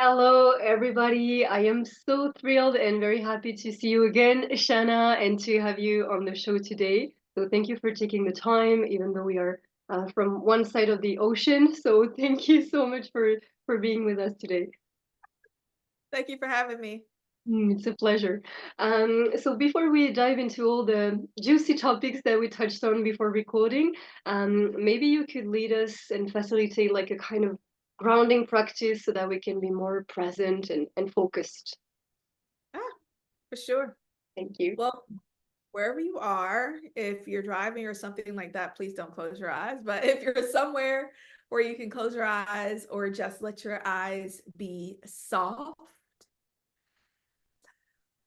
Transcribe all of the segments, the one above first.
Hello, everybody. I am so thrilled and very happy to see you again, Shanna, and to have you on the show today. So, thank you for taking the time, even though we are from one side of the ocean. So, thank you so much for being with us today. Thank you for having me. It's a pleasure. So, before we dive into all the juicy topics that we touched on before recording, maybe you could lead us and facilitate like a kind of grounding practice so that we can be more present and focused. Ah, for sure. Thank you. Well, wherever you are, if you're driving or something like that, please don't close your eyes. But if you're somewhere where you can close your eyes or just let your eyes be soft.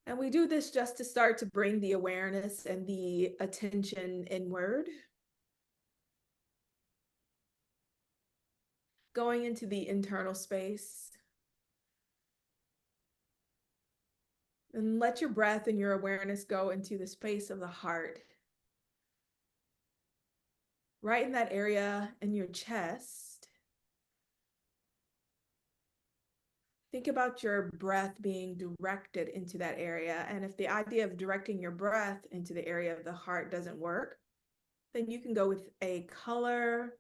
And we do this just to start to bring the awareness and the attention inward, going into the internal space. And let your breath and your awareness go into the space of the heart. Right in that area in your chest. Think about your breath being directed into that area. And if the idea of directing your breath into the area of the heart doesn't work, then you can go with a color,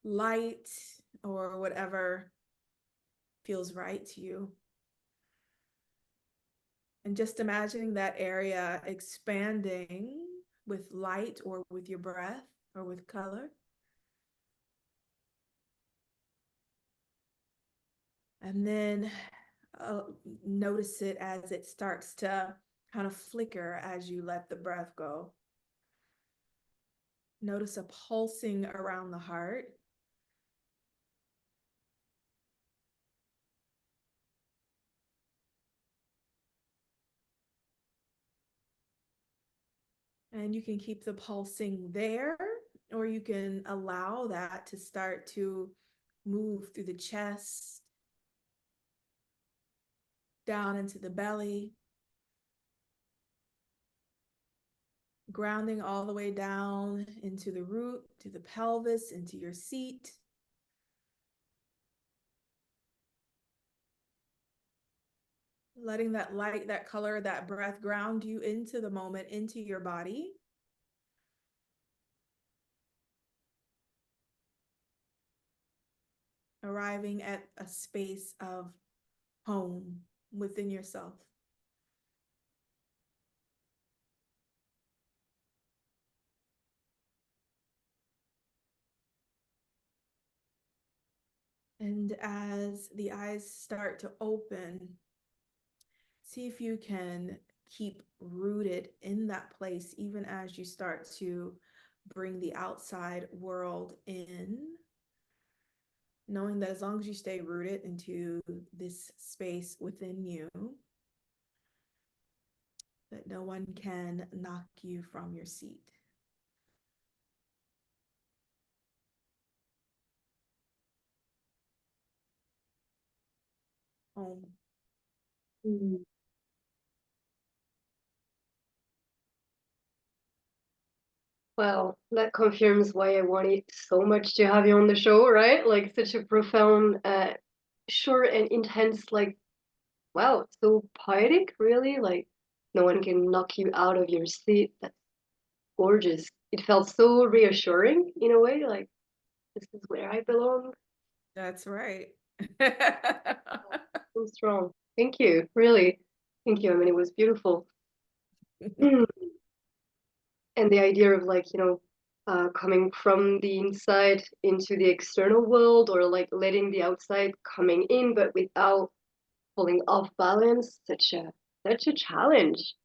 light, or whatever feels right to you. And just imagining that area expanding with light or with your breath or with color. And then notice it as it starts to kind of flicker as you let the breath go. Notice a pulsing around the heart. And you can keep the pulsing there, or you can allow that to start to move through the chest, down into the belly, grounding all the way down into the root, to the pelvis, into your seat. Letting that light, that color, that breath ground you into the moment, into your body. Arriving at a space of home within yourself. And as the eyes start to open, see if you can keep rooted in that place, even as you start to bring the outside world in. Knowing that as long as you stay rooted into this space within you, that no one can knock you from your seat. Home. Mm. Well, that confirms why I wanted so much to have you on the show, right? Like such a profound, short and intense, like, wow, so poetic, really. Like no one can knock you out of your seat. That's gorgeous. It felt so reassuring in a way, like this is where I belong. That's right. So strong. Thank you, really. Thank you. I mean, it was beautiful. Mm. And the idea of like, coming from the inside into the external world or like letting the outside coming in, but without pulling off balance, such a challenge.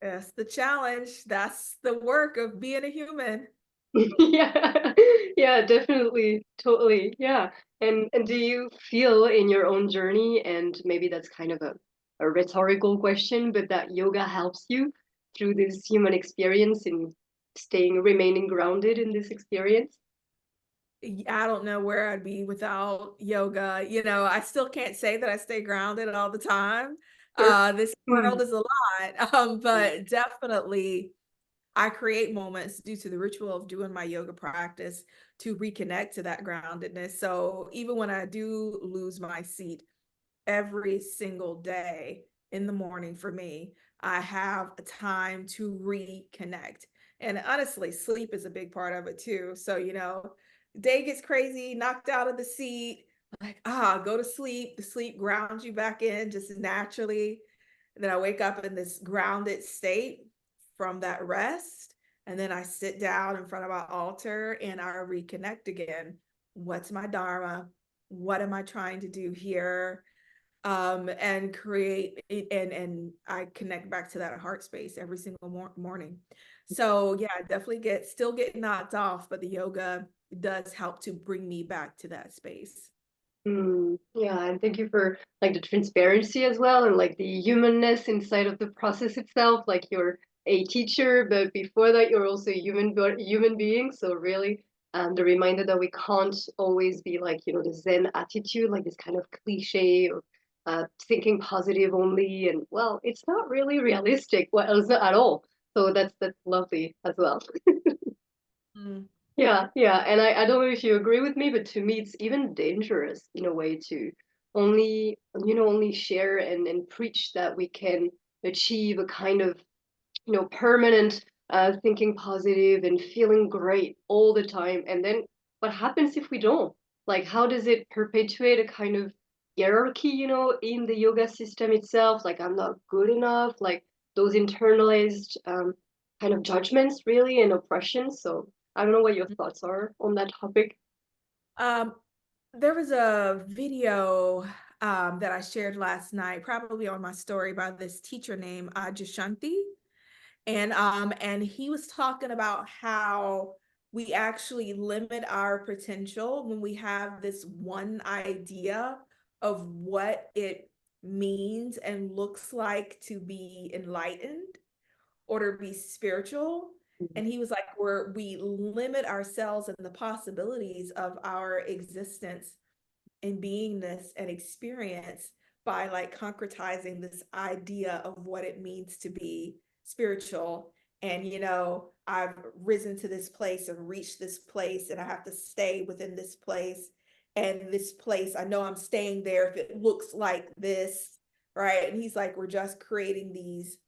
That's the challenge. That's the work of being a human. Yeah, yeah, definitely, totally, yeah. And do you feel in your own journey, and maybe that's kind of a rhetorical question, but that yoga helps you through this human experience in remaining grounded in this experience? I don't know where I'd be without yoga. I still can't say that I stay grounded all the time. Sure. This Mm. world is a lot, but definitely I create moments due to the ritual of doing my yoga practice to reconnect to that groundedness. So even when I do lose my seat, every single day in the morning for me, I have a time to reconnect. And honestly, sleep is a big part of it too. So, day gets crazy, knocked out of the seat, like, go to sleep. The sleep grounds you back in just naturally. And then I wake up in this grounded state from that rest. And then I sit down in front of my altar and I reconnect again. What's my dharma? What am I trying to do here? And create it, and I connect back to that heart space every single morning. So yeah, I definitely still get knocked off, but the yoga does help to bring me back to that space. Yeah, and thank you for like the transparency as well and like the humanness inside of the process itself. Like you're a teacher, but before that you're also a human being. So really, the reminder that we can't always be like, the Zen attitude, like this kind of cliche or thinking positive only. And well, it's not really realistic. Well, it's not at all. So that's lovely as well. Mm. Yeah, yeah. And I don't know if you agree with me, but to me it's even dangerous in a way to only share and preach that we can achieve a kind of, permanent thinking positive and feeling great all the time. And then what happens if we don't? Like how does it perpetuate a kind of hierarchy, in the yoga system itself? Like I'm not good enough, like those internalized kind of judgments really and oppression. So I don't know what your thoughts are on that topic. Um, there was a video that I shared last night, probably on my story, by this teacher named Ajashanti. And he was talking about how we actually limit our potential when we have this one idea of what it means and looks like to be enlightened or to be spiritual. And he was like, we limit ourselves and the possibilities of our existence and beingness and experience by like concretizing this idea of what it means to be spiritual. And I've risen to this place and reached this place, and I have to stay within this place. And this place, I know I'm staying there if it looks like this, right? And he's like, we're just creating these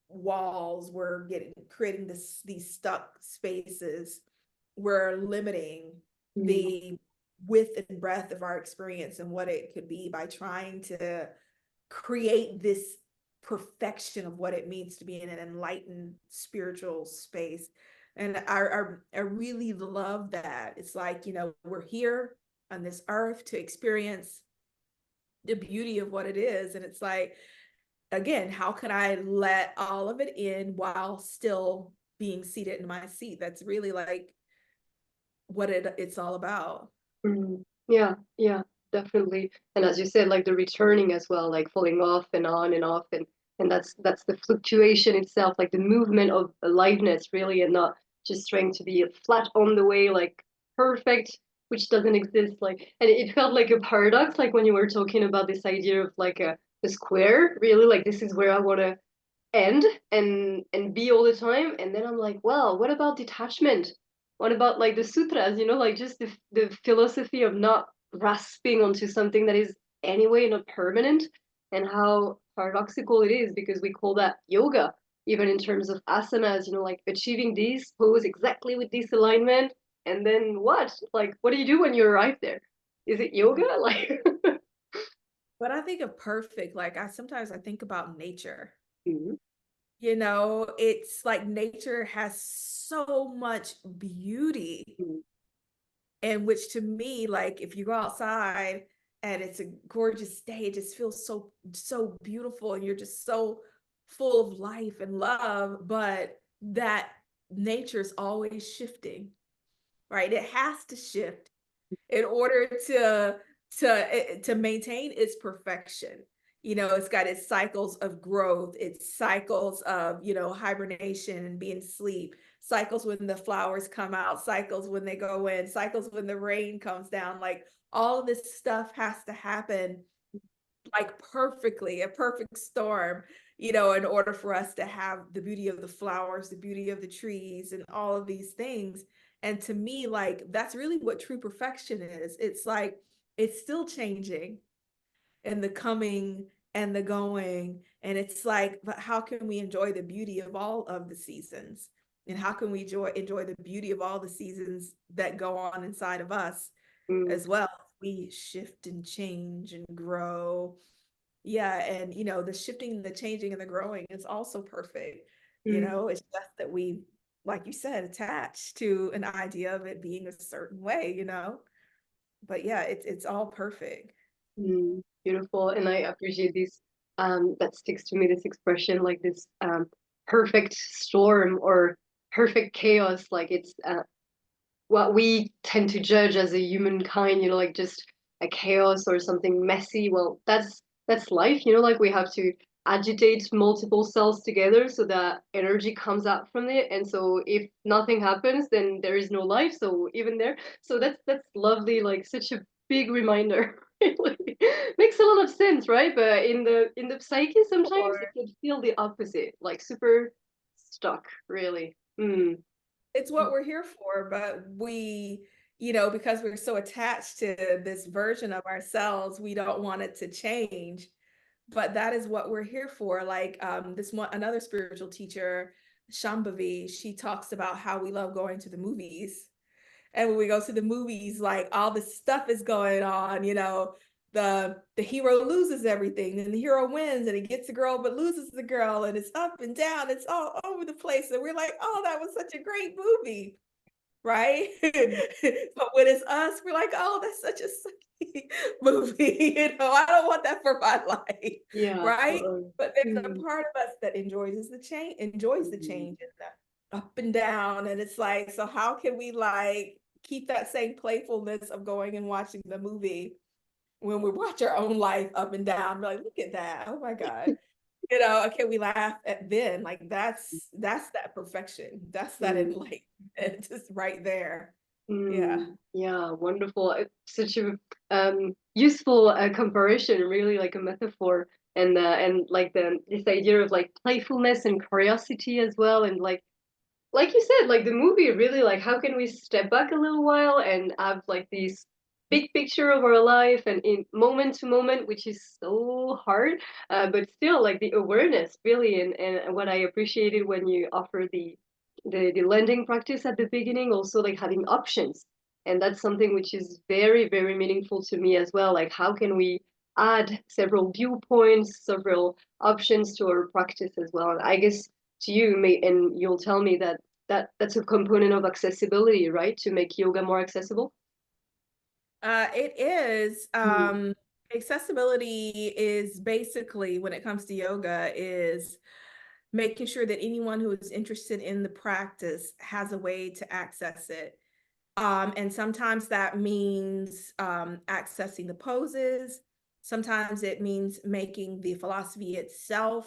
walls, we're creating these stuck spaces, we're limiting Mm, the width and breadth of our experience and what it could be by trying to create this perfection of what it means to be in an enlightened spiritual space. And I really love that. It's like, we're here on this earth to experience the beauty of what it is. And it's like, again, how can I let all of it in while still being seated in my seat? That's really like what it's all about. yeah, yeah, definitely. And as you said, like the returning as well, like falling off and on and off, and that's the fluctuation itself, like the movement of aliveness, really, and not just trying to be flat on the way, like perfect, which doesn't exist. Like, and it felt like a paradox, like when you were talking about this idea of like a square, really, like this is where I want to end and be all the time. And then I'm like, well, what about detachment? What about like the sutras, like just the philosophy of not grasping onto something that is anyway not permanent, and how paradoxical it is because we call that yoga, even in terms of asanas, like achieving this pose exactly with this alignment. And then what? Like, what do you do when you arrive there? Is it yoga? Like, But I think of perfect, like I think about nature. Mhm. It's like nature has so much beauty, and which to me, like if you go outside and it's a gorgeous day, it just feels so beautiful, and you're just so full of life and love. But that nature's always shifting, right? It has to shift in order to maintain its perfection. It's got its cycles of growth, its cycles of, hibernation and being asleep, cycles when the flowers come out, cycles when they go in, cycles when the rain comes down. Like all of this stuff has to happen like perfectly, a perfect storm, in order for us to have the beauty of the flowers, the beauty of the trees, and all of these things. And to me, like, that's really what true perfection is. It's like, it's still changing and the coming and the going. And it's like, but how can we enjoy the beauty of all of the seasons? And how can we enjoy the beauty of all the seasons that go on inside of us Mm, as well? We shift and change and grow. Yeah. And, the shifting, the changing, and the growing is also perfect. mm, It's just that we, like you said, attached to an idea of it being a certain way. But yeah, it's all perfect. beautiful. And I appreciate this, that sticks to me, this expression, like this perfect storm or perfect chaos. Like it's what we tend to judge as a humankind, like just a chaos or something messy. Well, that's life, like we have to agitate multiple cells together so that energy comes out from it. And so if nothing happens, then there is no life. So even there, so that's lovely, like such a big reminder. Really makes a lot of sense, right? But in the psyche, sometimes it Or can feel the opposite, like super stuck, really. it's what we're here for, but we, because we're so attached to this version of ourselves, we don't want it to change. But that is what we're here for. Like this one, another spiritual teacher, Shambhavi, she talks about how we love going to the movies. And when we go to the movies, like all this stuff is going on, the hero loses everything and the hero wins and he gets the girl but loses the girl and it's up and down, it's all over the place. And we're like, oh, that was such a great movie, right? But when it's us, we're like, oh, that's such a sucky movie. I don't want that for my life, Yeah, right? totally. But there's a Mm, part of us that enjoys the mhm, change and the up and down. And it's like, so how can we like keep that same playfulness of going and watching the movie when we watch our own life up and down? We're like, look at that. Oh my God. Can we laugh at then? Like that's that perfection. That's that mm, enlightenment just right there. Yeah. yeah, wonderful. It's such a useful comparison, really like a metaphor, and like this idea of like playfulness and curiosity as well, and like you said, like the movie really like how can we step back a little while and have like this big picture of our life and in moment to moment, which is so hard, but still like the awareness really, and what I appreciated when you offer the lending practice at the beginning, also like having options, and that's something which is very very meaningful to me as well. Like how can we add several viewpoints, several options to our practice as well? And I guess to you may, and you'll tell me that that's a component of accessibility, right? To make yoga more accessible. It is. Mm, Accessibility is basically, when it comes to yoga, is making sure that anyone who is interested in the practice has a way to access it. And sometimes that means accessing the poses. Sometimes it means making the philosophy itself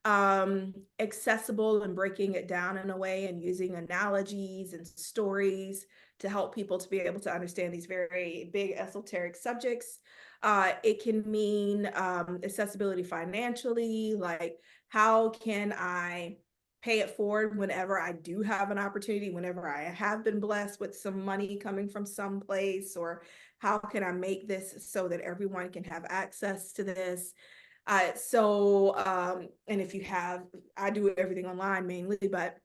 accessible and breaking it down in a way and using analogies and stories to help people to be able to understand these very big esoteric subjects. It can mean accessibility financially, like how can I pay it forward whenever I do have an opportunity, whenever I have been blessed with some money coming from someplace, or how can I make this so that everyone can have access to this? And if you have, I do everything online mainly, but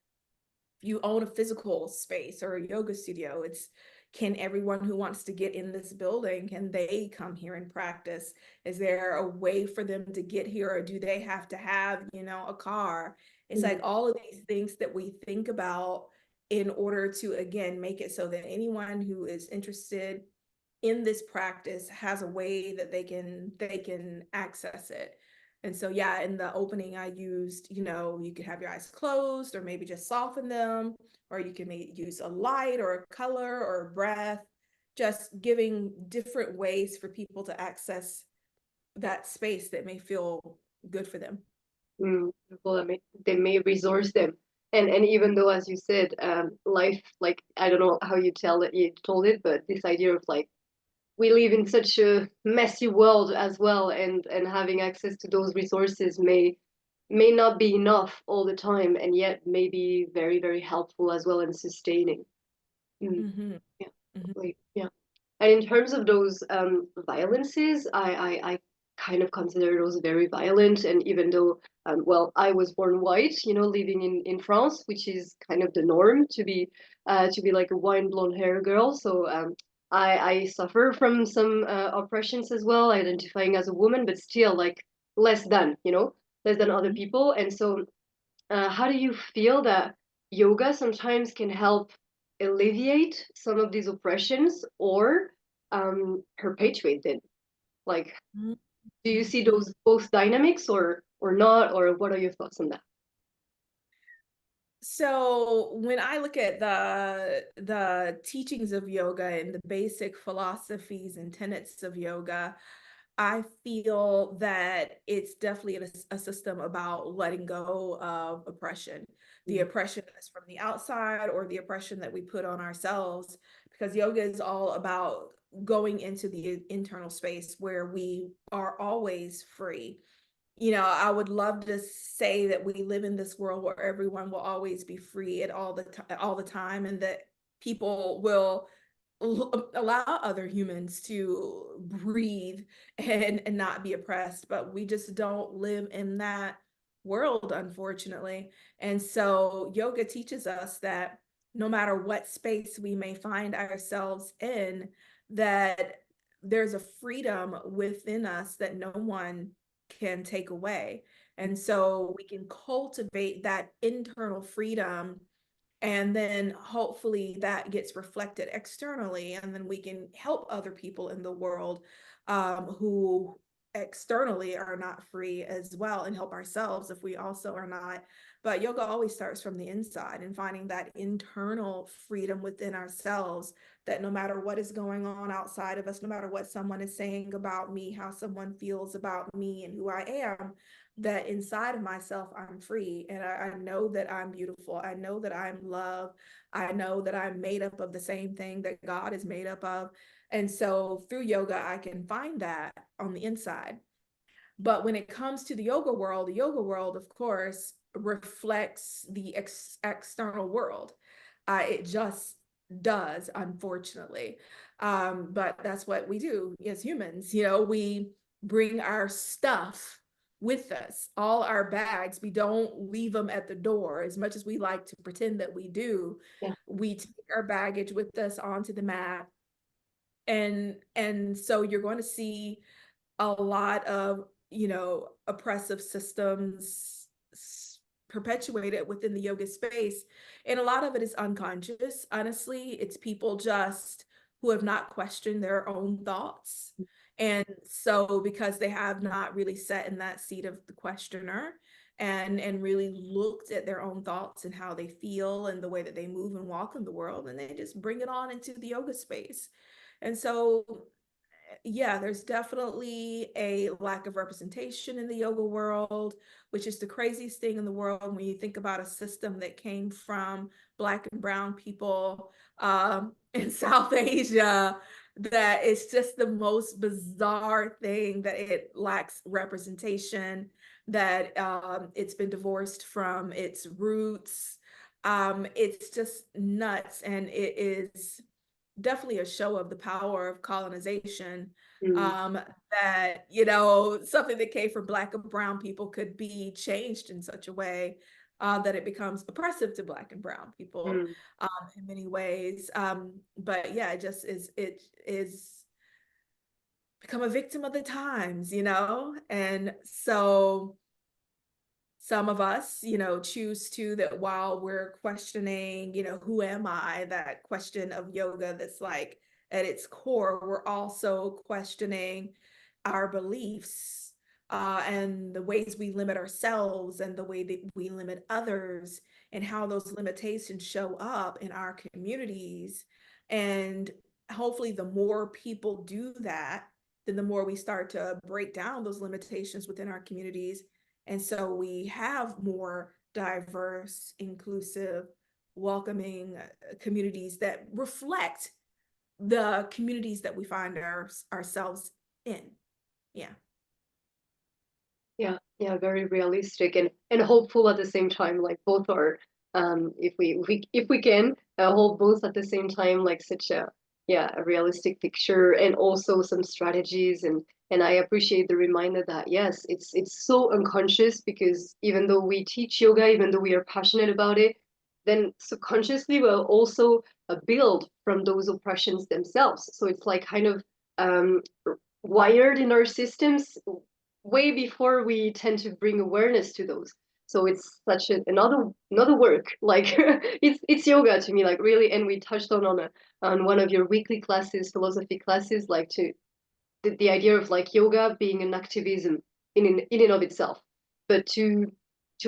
if you own a physical space or a yoga studio, it's can everyone who wants to get in this building, can they come here and practice? Is there a way for them to get here, or do they have to have, a car? It's mm, like all of these things that we think about in order to, again, make it so that anyone who is interested in this practice has a way that they can access it. And so yeah, in the opening I used, you could have your eyes closed or maybe just soften them, or you can maybe use a light or a color or a breath, just giving different ways for people to access that space that may feel good for them. People that they may resource them, and even though, as you said, life, like I don't know how you tell it, you told it, but this idea of like we live in such a messy world as well, and having access to those resources may not be enough all the time, and yet may be very very helpful as well and sustaining. Mm. Mm-hmm. Yeah, Mm-hmm. totally. Yeah. And in terms of those violences, I kind of consider those very violent. And even though, well, I was born white, you know, living in France, which is kind of the norm to be like a wine blonde hair girl. So I suffer from some oppressions as well, identifying as a woman, but still like less than, you know, less than other people. And so how do you feel that yoga sometimes can help alleviate some of these oppressions or perpetuate them? Like, do you see Mm-hmm. those both dynamics or not? Or what are your thoughts on that? So when I look at the teachings of yoga and the basic philosophies and tenets of yoga, I feel that it's definitely a system about letting go of oppression. The Mm, oppression that's from the outside or the oppression that we put on ourselves, because yoga is all about going into the internal space where we are always free. I would love to say that we live in this world where everyone will always be free at all the time, and that people will allow other humans to breathe and not be oppressed, but we just don't live in that world, unfortunately. And so yoga teaches us that no matter what space we may find ourselves in, that there's a freedom within us that no one can take away. And so we can cultivate that internal freedom, and then hopefully that gets reflected externally, and then we can help other people in the world who externally are not free as well, and help ourselves if we also are not. But yoga always starts from the inside, and finding that internal freedom within ourselves, that no matter what is going on outside of us, no matter what someone is saying about me, how someone feels about me and who I am, that inside of myself I'm free, and I know that I'm beautiful. I know that I'm love. I know that I'm made up of the same thing that God is made up of. And so through yoga, I can find that on the inside. But when it comes to the yoga world, of course, reflects the external world. It just does, unfortunately. But that's what we do as humans. We bring our stuff with us, all our bags. We don't leave them at the door as much as we like to pretend that we do. yeah. We take our baggage with us onto the mat. And so you're going to see a lot of oppressive systems perpetuated within the yoga space, and a lot of it is unconscious. Honestly, it's people just who have not questioned their own thoughts, and so because they have not really sat in that seat of the questioner and really looked at their own thoughts and how they feel and the way that they move and walk in the world, and they just bring it on into the yoga space. And so yeah, there's definitely a lack of representation in the yoga world, which is the craziest thing in the world when you think about a system that came from Black and Brown people in South Asia. That it's just the most bizarre thing that it lacks representation, that it's been divorced from its roots. It's just nuts, and it is definitely a show of the power of colonization. Mm, um, that something that came from Black and Brown people could be changed in such a way that it becomes oppressive to Black and Brown people mm. in many ways. But yeah, it is become a victim of the times. And so some of us, choose to, that while we're questioning, who am I, that question of yoga that's like at its core, we're also questioning our beliefs and the ways we limit ourselves and the way that we limit others, and how those limitations show up in our communities. And hopefully, the more people do that, then the more we start to break down those limitations within our communities, and so we have more diverse, inclusive, welcoming communities that reflect the communities that we find ourselves in. Yeah. Yeah, yeah, very realistic and hopeful at the same time. Like both are if we can hold both at the same time, like such a yeah a realistic picture and also some strategies and I appreciate the reminder that yes, it's so unconscious because even though we teach yoga, even though we are passionate about it, then subconsciously we'll also build from those oppressions themselves. So it's like kind of um, wired in our systems way before we tend to bring awareness to those. So it's such another work. Like it's yoga to me, like really. And we touched on one of your weekly classes, philosophy classes, like to the idea of like yoga being an activism in and of itself, but to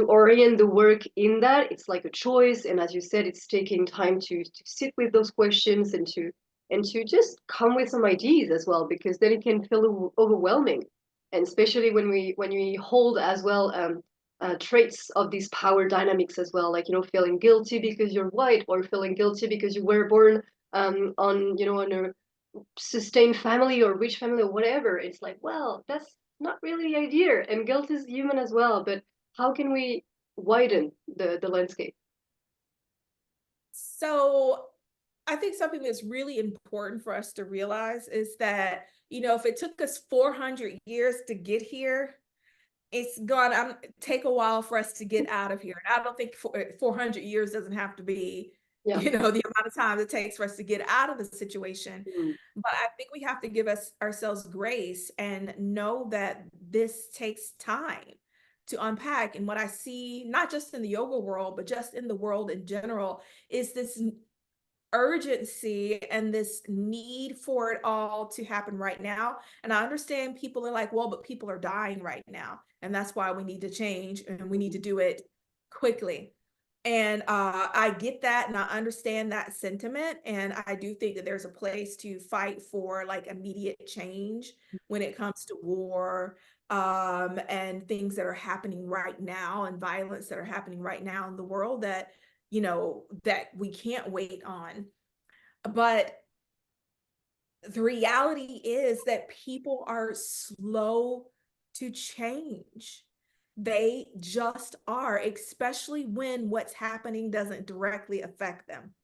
orient the work in that, it's like a choice. And as you said, it's taking time to sit with those questions and to just come with some ideas as well, because then it can feel overwhelming, and especially when we hold as well traits of these power dynamics as well, like feeling guilty because you're white, or feeling guilty because you were born on on a sustained family or rich family or whatever. It's like, well, that's not really the idea. And guilt is human as well. But how can we widen the landscape? So I think something that's really important for us to realize is that, if it took us 400 years to get here, it's gonna take a while for us to get out of here. And I don't think 400 years doesn't have to be, Yeah. the amount of time it takes for us to get out of the situation. Mm. But I think we have to give ourselves grace and know that this takes time to unpack. And what I see, not just in the yoga world, but just in the world in general, is this urgency and this need for it all to happen right now. And I understand people are like, well, but people are dying right now. And that's why we need to change and we need to do it quickly. And I get that and I understand that sentiment. And I do think that there's a place to fight for like immediate change when it comes to war and things that are happening right now and violence that are happening right now in the world that that we can't wait on. But the reality is that people are slow to change. They just are, especially when what's happening doesn't directly affect them.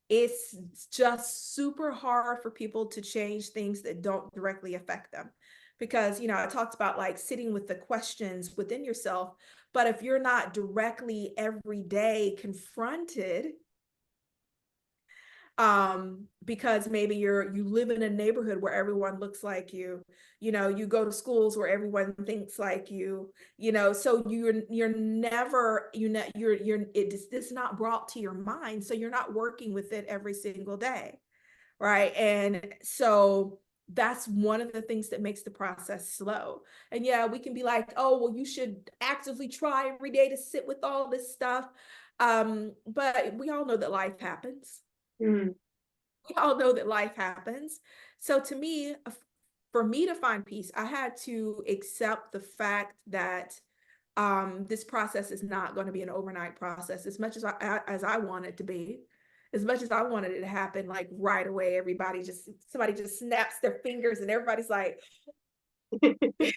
It's just super hard for people to change things that don't directly affect them. Because, I talked about like sitting with the questions within yourself, but if you're not directly every day confronted, because maybe you live in a neighborhood where everyone looks like you go to schools where everyone thinks like so you're never it's not brought to your mind, so you're not working with it every single day, right? And so that's one of the things that makes the process slow. And yeah, we can be like, oh well, you should actively try every day to sit with all this stuff, but we all know that life happens. Mm. We all know that life happens. So to me, for me to find peace, I had to accept the fact that this process is not going to be an overnight process. As much as I want it to be, as much as I wanted it to happen like right away, somebody just snaps their fingers and everybody's like, everything's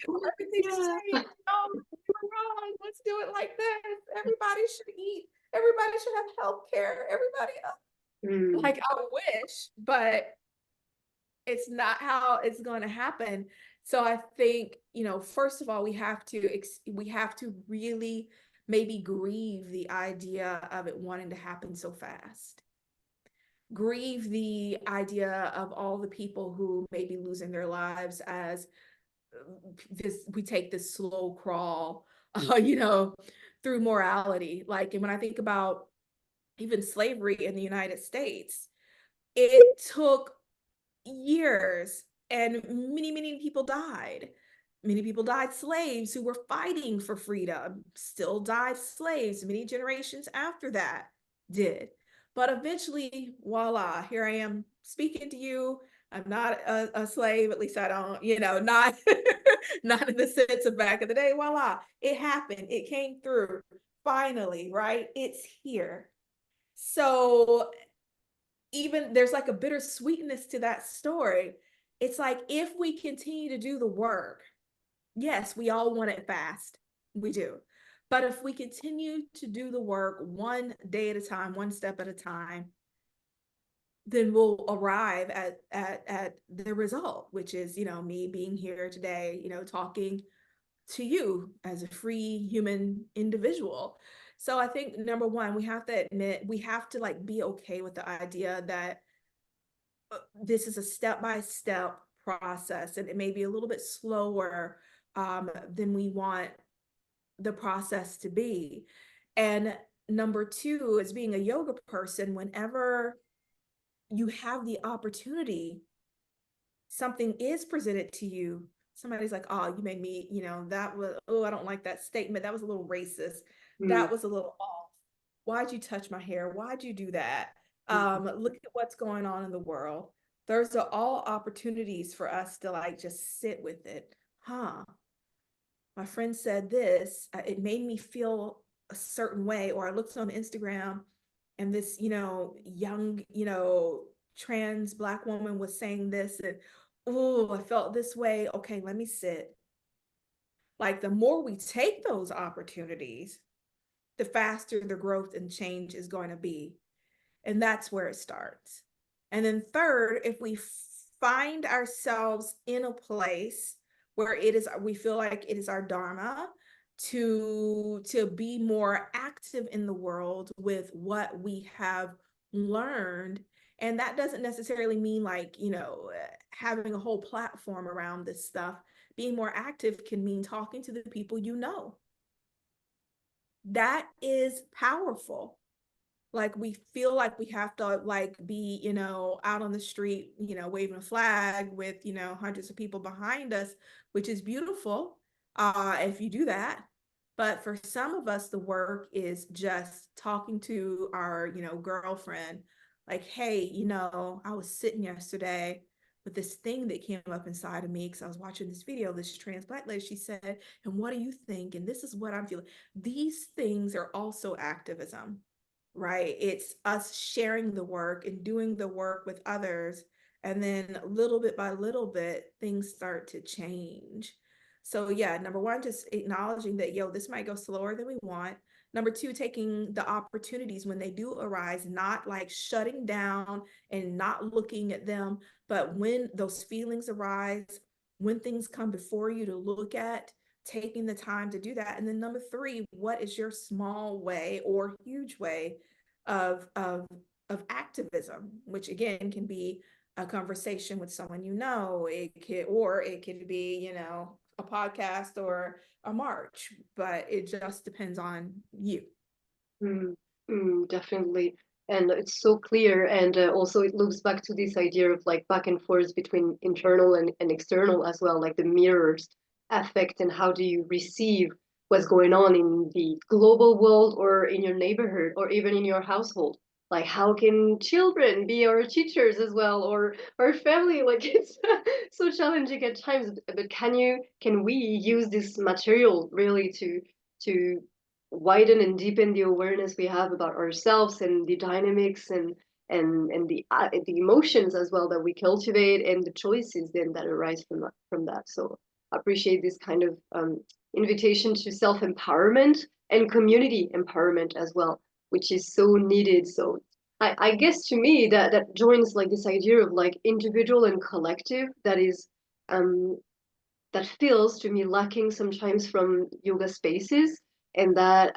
Yeah. changed. No, we're wrong. Let's do it like this. Everybody should eat. Everybody should have health care. Everybody, Mm. like I wish, but it's not how it's going to happen. So I think, first of all, we have to really maybe grieve the idea of it wanting to happen so fast. Grieve the idea of all the people who may be losing their lives as we take this slow crawl, through morality. Like, and when I think about even slavery in the United States, it took years and many people died. Many people died slaves who were fighting for freedom, still died slaves. Many generations after that did. But eventually, voila, here I am speaking to you. I'm not a slave, at least I don't, not not in the sense of back in the day. Voila, it happened. It came through. Finally, right? It's here. So even there's like a bittersweetness to that story. It's like if we continue to do the work, yes, we all want it fast. We do. But if we continue to do the work one day at a time, one step at a time, then we'll arrive at the result, which is, me being here today, talking to you as a free human individual. So I think number one, we have to admit, we have to like be okay with the idea that this is a step-by-step process, and it may be a little bit slower than we want the process to be. And number two is, being a yoga person, whenever you have the opportunity, something is presented to you, somebody's like, oh, you made me, that was, oh, I don't like that statement, that was a little racist, Mm, that was a little off, why'd you touch my hair, why'd you do that, mm, look at what's going on in the world. Those are all opportunities for us to like just sit with it. My friend said this, it made me feel a certain way, or I looked on Instagram and this, young, trans Black woman was saying this, and oh, I felt this way. Okay, let me sit. Like, the more we take those opportunities, the faster the growth and change is going to be. And that's where it starts. And then third, if we find ourselves in a place where we feel like it is our dharma to be more active in the world with what we have learned. And that doesn't necessarily mean like, having a whole platform around this stuff. Being more active can mean talking to the people you know. That is powerful. Like, we feel like we have to like be, out on the street, waving a flag with, hundreds of people behind us, which is beautiful, if you do that. But for some of us, the work is just talking to our, girlfriend, like, hey, I was sitting yesterday with this thing that came up inside of me because I was watching this video, this trans Black lady, she said, and what do you think? And this is what I'm feeling. These things are also activism, right? It's us sharing the work and doing the work with others. And then little bit by little bit, things start to change. So yeah, number one, just acknowledging that, this might go slower than we want. Number two, taking the opportunities when they do arise, not like shutting down and not looking at them, but when those feelings arise, when things come before you to look at, taking the time to do that. And then number three, what is your small way or huge way of of of activism, which again can be a conversation with someone it could be, a podcast or a march, but it just depends on you. mm, definitely. And it's so clear. And also, it loops back to this idea of like back and forth between internal and external as well, like the mirrors affect and how do you receive what's going on in the global world or in your neighborhood or even in your household. Like, how can children be our teachers as well, or our family? Like, it's so challenging at times. But can we use this material really to widen and deepen the awareness we have about ourselves and the dynamics and the emotions as well that we cultivate and the choices then that arise from that. So I appreciate this kind of invitation to self empowerment and community empowerment as well, which is so needed. So I guess to me that joins like this idea of like individual and collective um, that feels to me lacking sometimes from yoga spaces. And that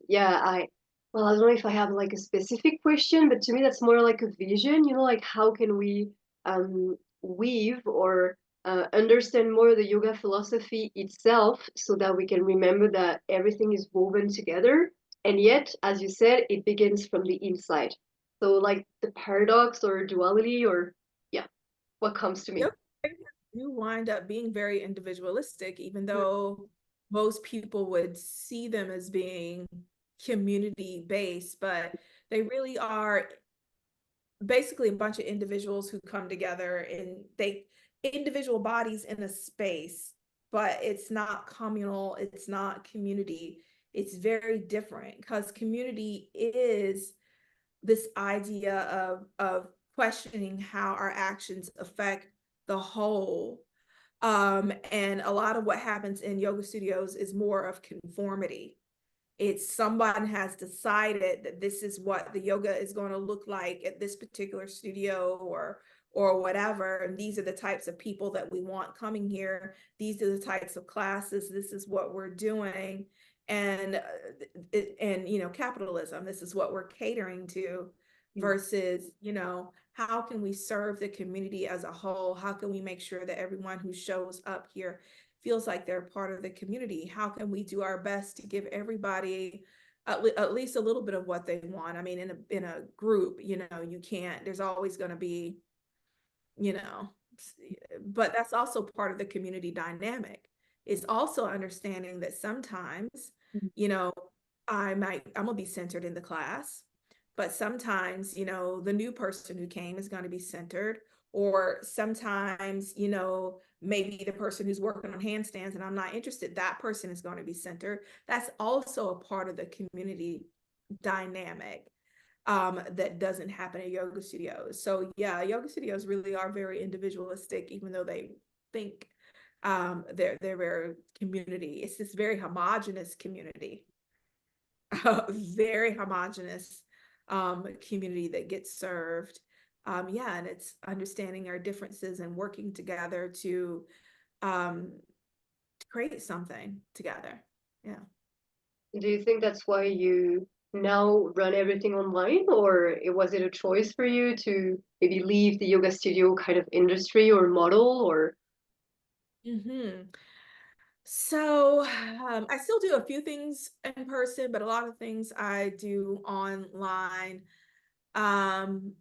yeah, I don't know if I have like a specific question, but to me that's more like a vision, like how can we weave or understand more the yoga philosophy itself so that we can remember that everything is woven together, and yet as you said it begins from the inside. So like the paradox or duality, or yeah, what comes to me. Yep. You wind up being very individualistic, even though most people would see them as being community based, but they really are basically a bunch of individuals who come together, and they individual bodies in a space, but it's not communal, it's not community. It's very different, because community is this idea of questioning how our actions affect the whole. And a lot of what happens in yoga studios is more of conformity. It's someone has decided that this is what the yoga is going to look like at this particular studio or whatever. And these are the types of people that we want coming here. These are the types of classes. This is what we're doing. And capitalism, this is what we're catering to versus, how can we serve the community as a whole? How can we make sure that everyone who shows up here feels like they're part of the community? How can we do our best to give everybody at least a little bit of what they want? I mean, in a group, you can't, there's always going to be, you know, but that's also part of the community dynamic. Is also understanding that sometimes, you know, I'm gonna be centered in the class, but sometimes, the new person who came is going to be centered, or sometimes, maybe the person who's working on handstands and I'm not interested, that person is going to be centered. That's also a part of the community dynamic that doesn't happen at yoga studios. So yeah, yoga studios really are very individualistic, even though they think they're very community. It's this very homogenous community, very homogenous community that gets served. Yeah, and it's understanding our differences and working together to create something together. Yeah. Do you think that's why you now run everything online, or was it a choice for you to maybe leave the yoga studio kind of industry or model, or? Hmm. So I still do a few things in person, but a lot of things I do online. Um,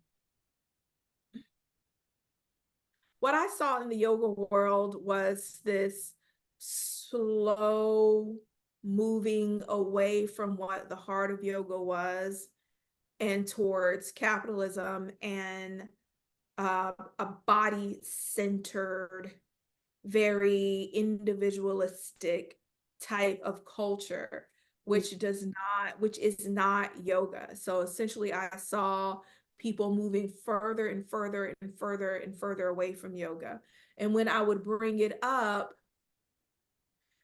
what I saw in the yoga world was this slow moving away from what the heart of yoga was and towards capitalism and a body centered, very individualistic type of culture, which is not yoga. So essentially I saw people moving further and further and further and further away from yoga. And when I would bring it up,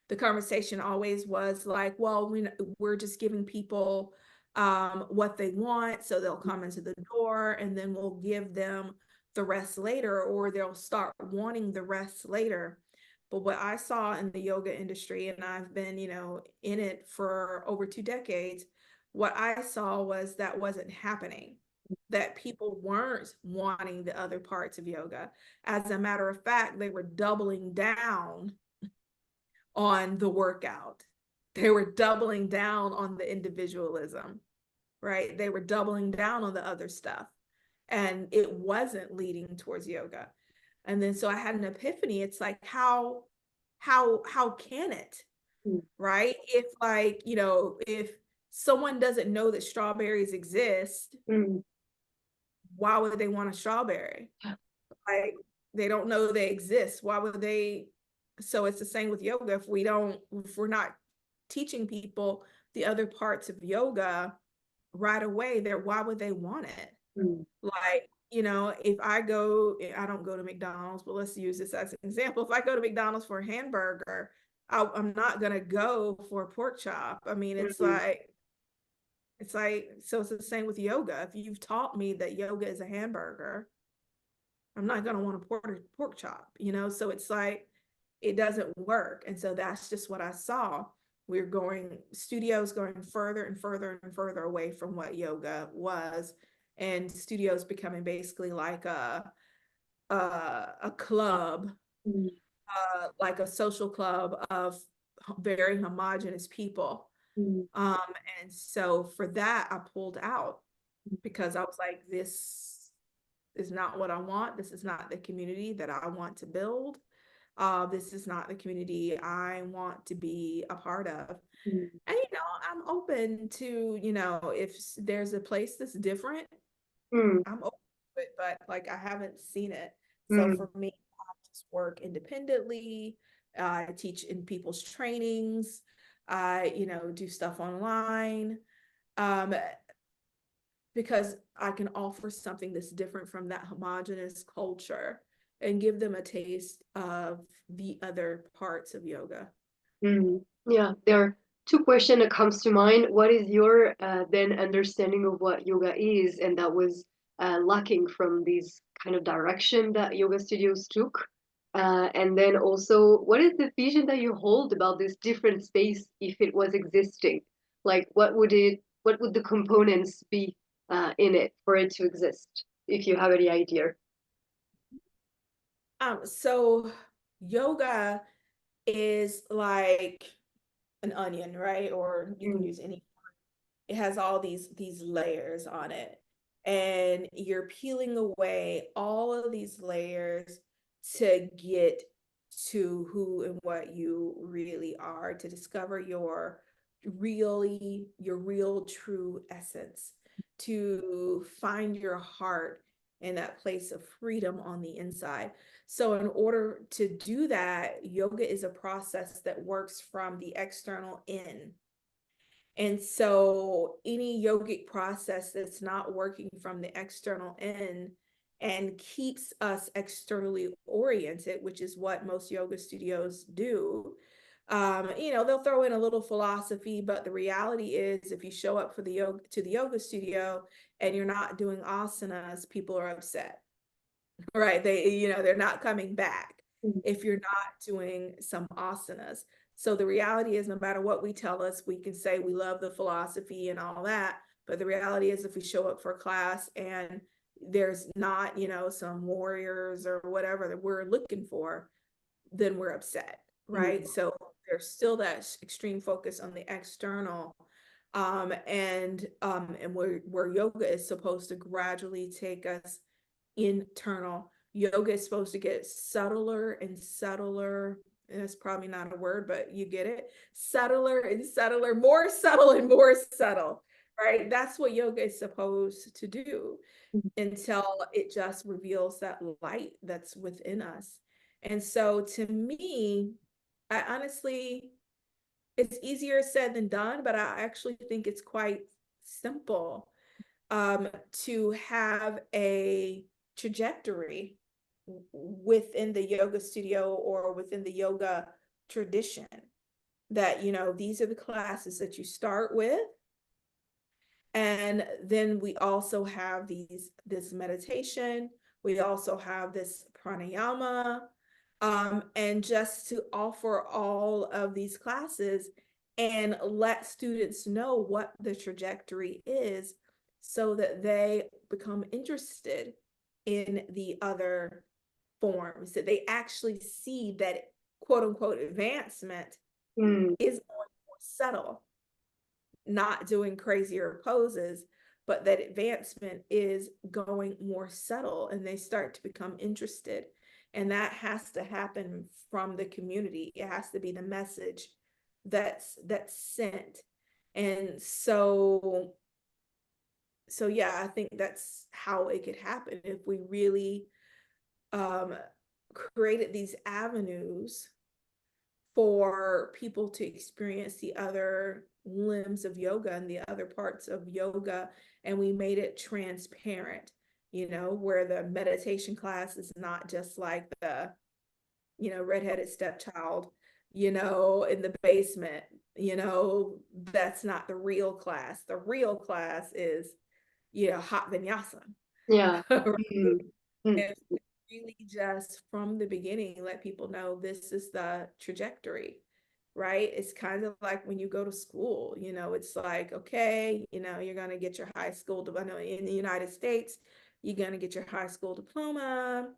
the conversation always was like, well, we're just giving people what they want, so they'll come into the door and then we'll give them the rest later, or they'll start wanting the rest later. But what I saw in the yoga industry, and I've been, in it for over 2 decades, what I saw was that wasn't happening, that people weren't wanting the other parts of yoga. As a matter of fact, they were doubling down on the workout. They were doubling down on the individualism, right? They were doubling down on the other stuff. And it wasn't leading towards yoga. And then so I had an epiphany. It's like, how can it? Mm, Right? If if someone doesn't know that strawberries exist, mm, why would they want a strawberry? Like, they don't know they exist. Why would they? So it's the same with yoga. If we're not teaching people the other parts of yoga right away, there, why would they want it? mm, Like, if I don't go to McDonald's, but let's use this as an example. If I go to McDonald's for a hamburger, I'm not gonna go for a pork chop. I mean, mm, so it's the same with yoga. If you've taught me that yoga is a hamburger, I'm not going to want a pork chop, So it's like, it doesn't work. And so that's just what I saw. We're studios going further and further and further away from what yoga was, and studios becoming basically like a club, mm, like a social club of very homogenous people. mm, Um, and so for that, I pulled out because I was like, this is not what I want. This is not the community that I want to build. This is not the community I want to be a part of. mm, And, I'm open to, if there's a place that's different, mm, I'm open to it, but like I haven't seen it. So mm, for me, I just work independently. I teach in people's trainings. I, do stuff online. Um, because I can offer something that's different from that homogenous culture and give them a taste of the other parts of yoga. mm. Yeah, they're two questions that comes to mind. What is your then understanding of what yoga is, and that was lacking from this kind of direction that yoga studios took? And then also, what is the vision that you hold about this different space if it was existing? Like, what would the components be in it for it to exist, if you have any idea? So yoga is like an onion, right? Or you can Mm, use any. It has all these layers on it, and you're peeling away all of these layers to get to who and what you really are, to discover your real true essence, to find your heart in that place of freedom on the inside. So in order to do that, yoga is a process that works from the external in. And so any yogic process that's not working from the external in and keeps us externally oriented, which is what most yoga studios do. They'll throw in a little philosophy, but the reality is if you show up for the yoga to the yoga studio and you're not doing asanas, people are upset. Right. They're not coming back mm, if you're not doing some asanas. So the reality is, no matter what we tell us, we can say we love the philosophy and all that. But the reality is, if we show up for a class and there's not, some warriors or whatever that we're looking for, then we're upset. Right. mm, So there's still that extreme focus on the external. And where yoga is supposed to gradually take us internal. Yoga is supposed to get subtler and subtler. And it's probably not a word, but you get it. Subtler and subtler, more subtle and more subtle, right? That's what yoga is supposed to do mm, until it just reveals that light that's within us. And so to me, I honestly, it's easier said than done, but I actually think it's quite simple to have a trajectory within the yoga studio or within the yoga tradition that, these are the classes that you start with. And then we also have this meditation. We also have this pranayama. And just to offer all of these classes and let students know what the trajectory is so that they become interested in the other forms, that they actually see that quote unquote advancement mm, is more subtle, not doing crazier poses, but that advancement is going more subtle and they start to become interested. And that has to happen from the community. It has to be the message that's sent. And so yeah, I think that's how it could happen if we really um created these avenues for people to experience the other limbs of yoga and the other parts of yoga, and we made it transparent, where the meditation class is not just like the redheaded stepchild in the basement. That's not the real class. The real class is hot vinyasa. yeah. Right? Mm, mm, And really just from the beginning let people know this is the trajectory, right? It's kind of like when you go to school, it's like, okay, you're going to get your high school diploma. In the United States, you're going to get your high school diploma,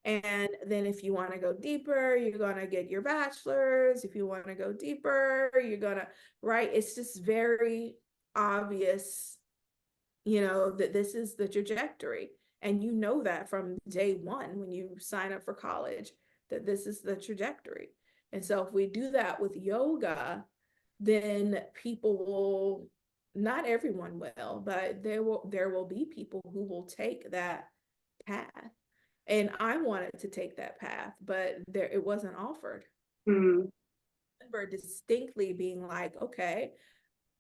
and then if you want to go deeper, you're going to get your bachelor's. If you want to go deeper, you're going to, right? It's just very obvious, that this is the trajectory. And that from day one when you sign up for college, that this is the trajectory. And so if we do that with yoga, then people will, not everyone will, but there will be people who will take that path. And I wanted to take that path, but it wasn't offered. mm, I remember distinctly being like, okay,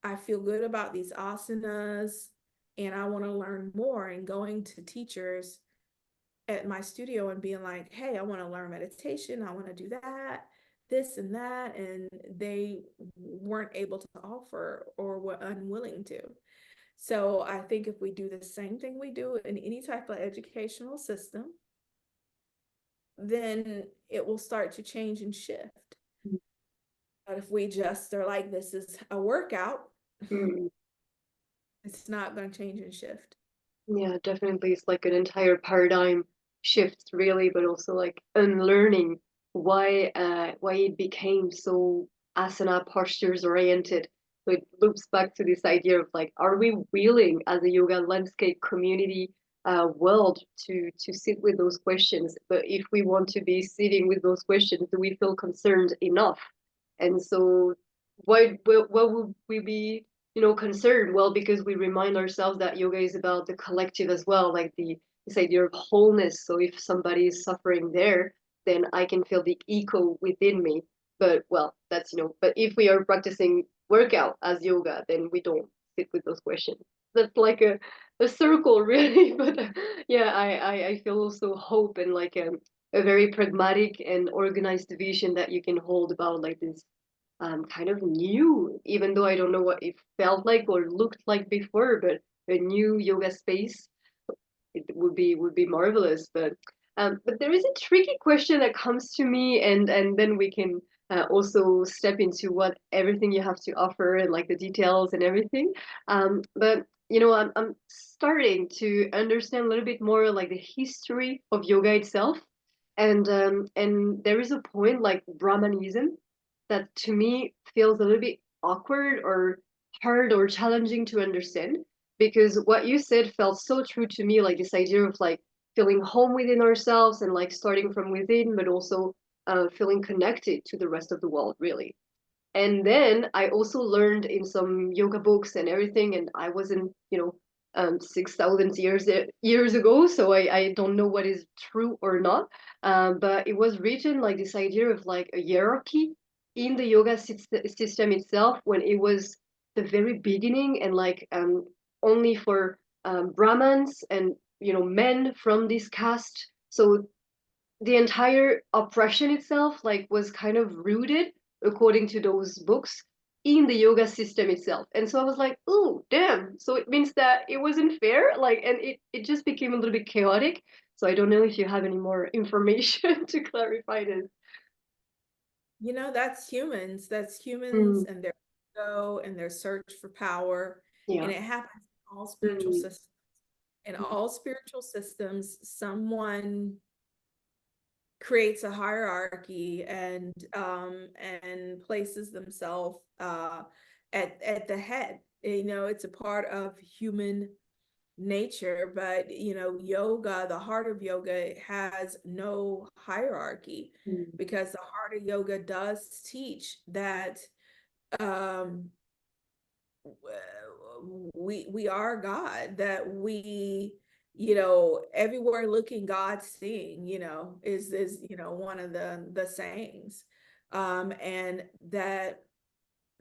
I feel good about these asanas and I want to learn more, and going to teachers at my studio and being like, hey, I want to learn meditation. I want to do that. this and that, and they weren't able to offer or were unwilling to. So I think if we do the same thing we do in any type of educational system, then it will start to change and shift. But if we just are like, this is a workout, Mm. it's not going to change and shift. Yeah, definitely. It's like an entire paradigm shift, really, but also like unlearning why it became so asana postures oriented. So it loops back to this idea of like, are we willing as a yoga landscape community world to sit with those questions? But if we want to be sitting with those questions, do we feel concerned enough? And so what would we be concerned? Well, because we remind ourselves that yoga is about the collective as well, like this idea of wholeness. So if somebody is suffering there, then I can feel the echo within me. But well, but if we are practicing workout as yoga, then we don't sit with those questions. That's like a circle, really. But yeah, I feel also hope and like a very pragmatic and organized vision that you can hold about like this kind of new, even though I don't know what it felt like or looked like before, but a new yoga space, it would be marvelous. But there is a tricky question that comes to me, and then we can also step into what everything you have to offer and like the details and everything. But I'm starting to understand a little bit more like the history of yoga itself, and there is a point like Brahmanism that to me feels a little bit awkward or hard or challenging to understand, because what you said felt so true to me, like this idea of like feeling home within ourselves and like starting from within, but also feeling connected to the rest of the world, really. And then I also learned in some yoga books and everything, and I wasn't, 6,000 years ago, so I don't know what is true or not. But it was written like this idea of like a hierarchy in the yoga system itself when it was the very beginning, and like only for Brahmins and men from this caste. So the entire oppression itself like was kind of rooted according to those books in the yoga system itself. And so I was like, oh damn, so it means that it wasn't fair, like, and it just became a little bit chaotic. So I don't know if you have any more information to clarify this. That's humans Mm, and their ego and their search for power. yeah. And it happens in all spiritual Mm, systems. In all spiritual systems, someone creates a hierarchy and places themselves at the head. It's a part of human nature, but yoga, the heart of yoga has no hierarchy, mm, because the heart of yoga does teach that um we are God, that we everywhere looking, God seeing, is one of the sayings. And that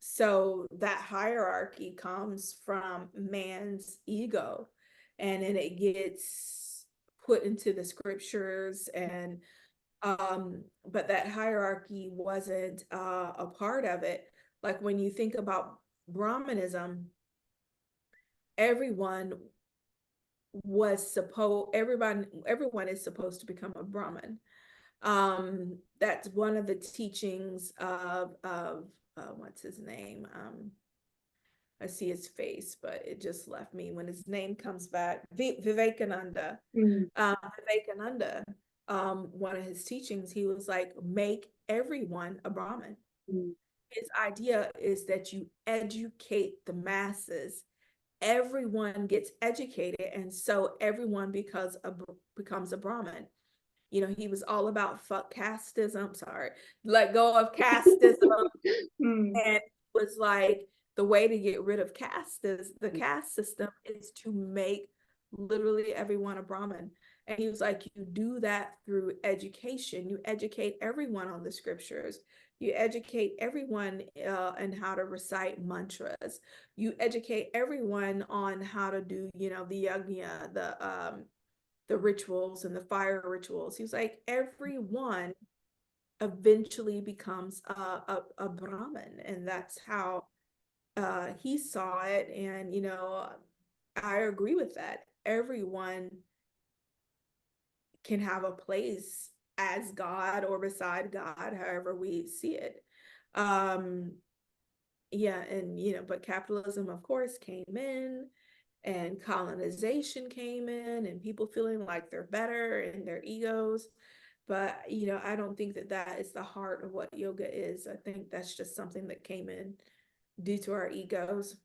so that hierarchy comes from man's ego, and then it gets put into the scriptures. And but that hierarchy wasn't a part of it. Like when you think about Brahmanism, everyone everyone is supposed to become a Brahmin. That's one of the teachings of what's his name? I see his face, but it just left me. When his name comes back, Vivekananda. mm, Vivekananda, one of his teachings, he was like, make everyone a Brahmin. mm, His idea is that you educate the masses. Everyone gets educated, and so everyone becomes a Brahmin. He was all about fuck casteism. Sorry, let go of casteism, mm, and was like, the way to get rid of the caste system is to make literally everyone a Brahmin. And he was like, you do that through education. You educate everyone on the scriptures. You educate everyone in how to recite mantras. You educate everyone on how to do, the yajna, the rituals and the fire rituals. He was like, everyone eventually becomes a Brahmin. And that's how he saw it. And, I agree with that. Everyone can have a place as God or beside God, however we see it. Um, yeah, and but capitalism, of course, came in, and colonization came in, and people feeling like they're better and their egos. But I don't think that that is the heart of what yoga is. I think that's just something that came in due to our egos.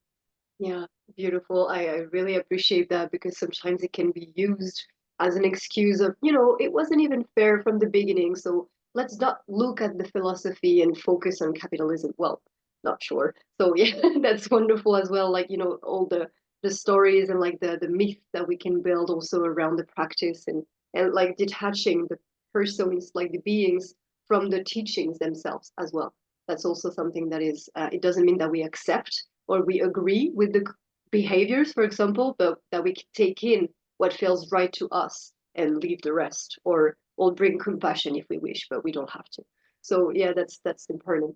Yeah, beautiful. I really appreciate that because sometimes it can be used as an excuse of, it wasn't even fair from the beginning. So let's not look at the philosophy and focus on capitalism. Well, not sure. So yeah, that's wonderful as well. Like, all the stories and like the myth that we can build also around the practice and like detaching the persons, like the beings from the teachings themselves as well. That's also something that is, it doesn't mean that we accept or we agree with the behaviors, for example, but that we can take in what feels right to us and leave the rest, or we'll bring compassion if we wish, but we don't have to. So yeah, that's important.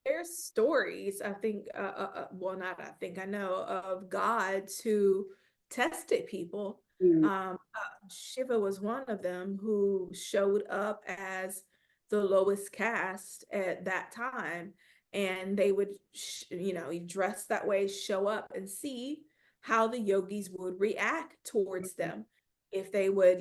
There's stories, I think, well, not I think, I know of gods who tested people. Mm. Shiva was one of them who showed up as the lowest caste at that time. And they would, dress that way, show up and see how the yogis would react towards them. If they would,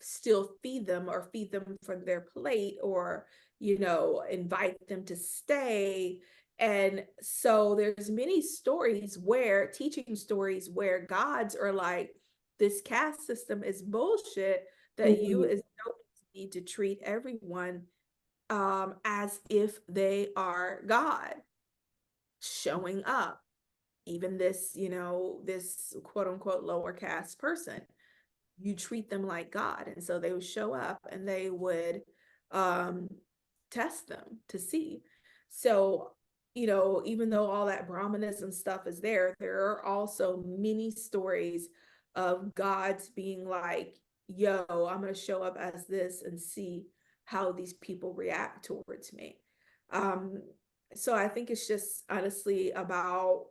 still feed them or feed them from their plate, or invite them to stay. And so there's many stories where teaching stories where gods are like, this caste system is bullshit, that you Mm. as need to treat everyone as if they are God showing up. Even this, this quote unquote lower caste person, you treat them like God. And so they would show up and they would um, test them to see. So, even though all that Brahmanism stuff is there, there are also many stories of gods being like, yo, I'm going to show up as this and see how these people react towards me. Um, so I think it's just honestly about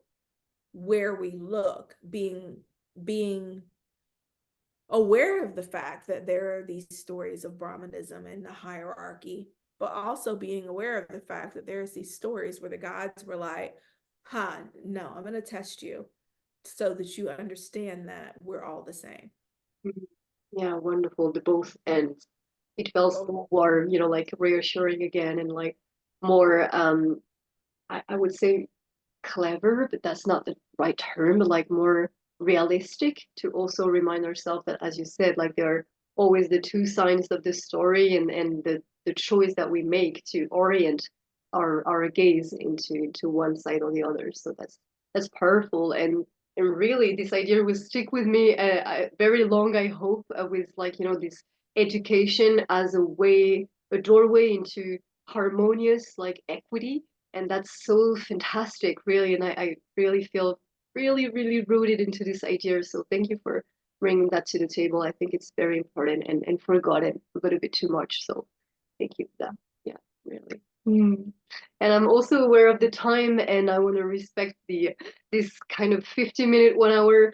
where we look, being aware of the fact that there are these stories of Brahmanism and the hierarchy, but also being aware of the fact that there's these stories where the gods were like, huh, no, I'm going to test you so that you understand that we're all the same. Mhm. Yeah, wonderful. The both ends. It feels Both. more, like reassuring again and like more, I would say clever, but that's not the right term, but like more realistic to also remind ourselves that, as you said, like there are always the two sides of the story and the choice that we make to orient our gaze into one side or the other. So that's powerful and really this idea will stick with me very long, I hope, with like, this education as a way, a doorway into harmonious like equity, and that's so fantastic, really. And I really feel really, really rooted into this idea. So thank you for bringing that to the table. I think it's very important and forgotten a little bit too much. So thank you for that. Yeah, really. Mm. And I'm also aware of the time, and I want to respect the this kind of 50-minute, 1 hour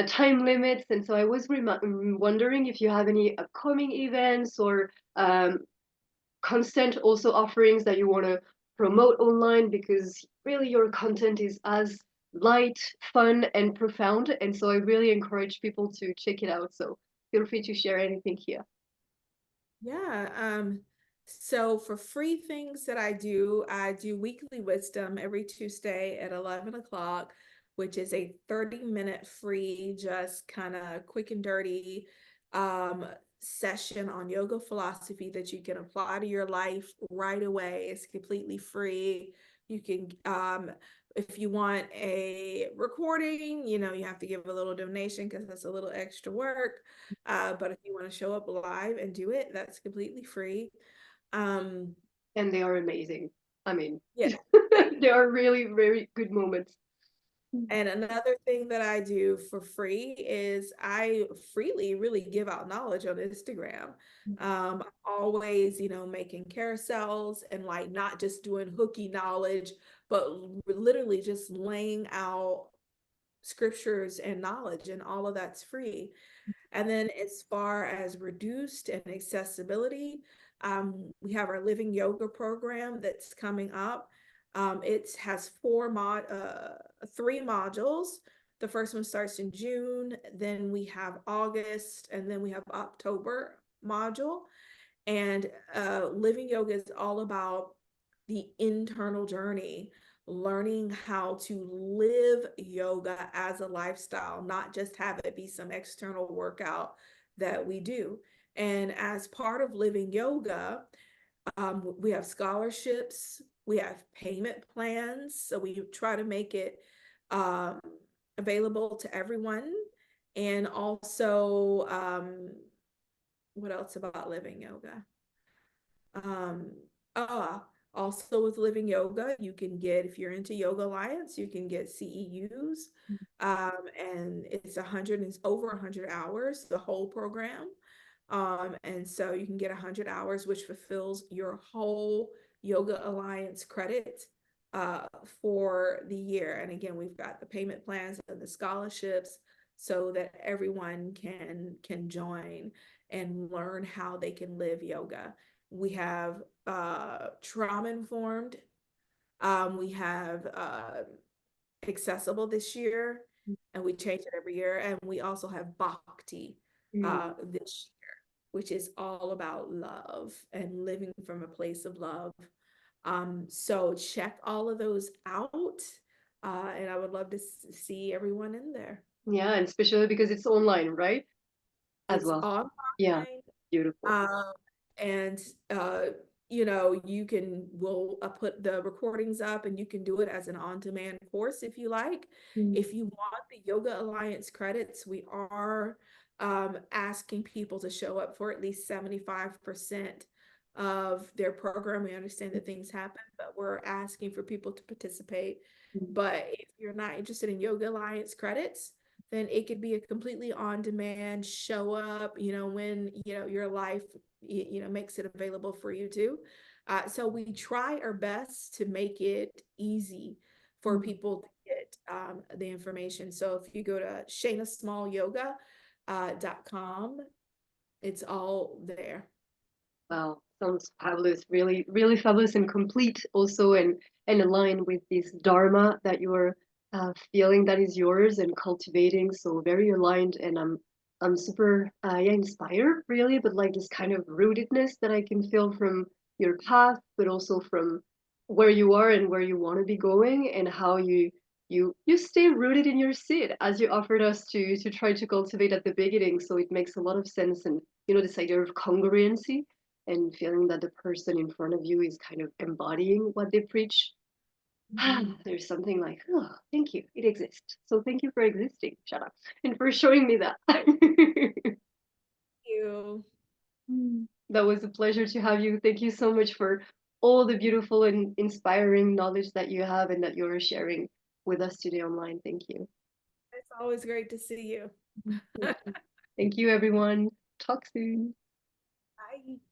time limits. And so I was wondering if you have any upcoming events or constant also offerings that you want to promote online, because really your content is as light, fun, and profound. And so I really encourage people to check it out. So feel free to share anything here. Yeah. So for free things that I do weekly wisdom every Tuesday at 11 o'clock, which is a 30-minute free, just kind of quick and dirty um, session on yoga philosophy that you can apply to your life right away. It's completely free. You can, if you want a recording, you have to give a little donation because that's a little extra work. But if you want to show up live and do it, that's completely free. Um, And they are amazing. I mean, yeah, they are really very good moments. And another thing that I do for free is I freely really give out knowledge on Instagram. Always, making carousels and like not just doing hooky knowledge, but literally just laying out scriptures and knowledge, and all of that's free. And then as far as reduced and accessibility, we have our living yoga program that's coming up. It has three modules. The first one starts in June, then we have August, and then we have October module. And living yoga is all about the internal journey, learning how to live yoga as a lifestyle, not just have it be some external workout that we do. And as part of living yoga, we have scholarships, we have payment plans. So we try to make it um, available to everyone. And also, what else about living yoga? Um, Also with Living Yoga, you can get, if you're into Yoga Alliance, you can get CEUs. And it's 100, it's over 100 hours, the whole program. And so you can get 100 hours, which fulfills your whole Yoga Alliance credit for the year. And again, we've got the payment plans and the scholarships so that everyone can join and learn how they can live yoga. We have trauma informed. We have accessible this year, and we change it every year. And we also have bhakti this year, which is all about love and living from a place of love. So check all of those out. And I would love to see everyone in there. Yeah, and especially because it's online, right? As It's well. online. Yeah, beautiful. Um, and we'll put the recordings up, and you can do it as an on-demand course if you like. Mm. If you want the Yoga Alliance credits, we are asking people to show up for at least 75% of their program. We understand that things happen, but we're asking for people to participate. Mm. But if you're not interested in Yoga Alliance credits, then it could be a completely on demand show up, when, your life, makes it available for you to. So we try our best to make it easy for Mm. people to get the information. So if you go to shanasmallyoga.com, it's all there. Wow, sounds fabulous. Really, really fabulous and complete also, and aligned with this dharma that you're feeling that is yours and cultivating. So very aligned, and I'm super yeah, inspired really, but like this kind of rootedness that I can feel from your path, but also from where you are and where you want to be going, and how you stay rooted in your seed as you offered us to try to cultivate at the beginning. So it makes a lot of sense, and this idea of congruency and feeling that the person in front of you is kind of embodying what they preach. Mhm. There's something like, oh, thank you, it exists. So thank you for existing, shut up, and for showing me that. You. That was a pleasure to have you. Thank you so much for all the beautiful and inspiring knowledge that you have and that you're sharing with us today online. Thank you. It's always great to see you. Thank you, everyone. Talk soon. Bye.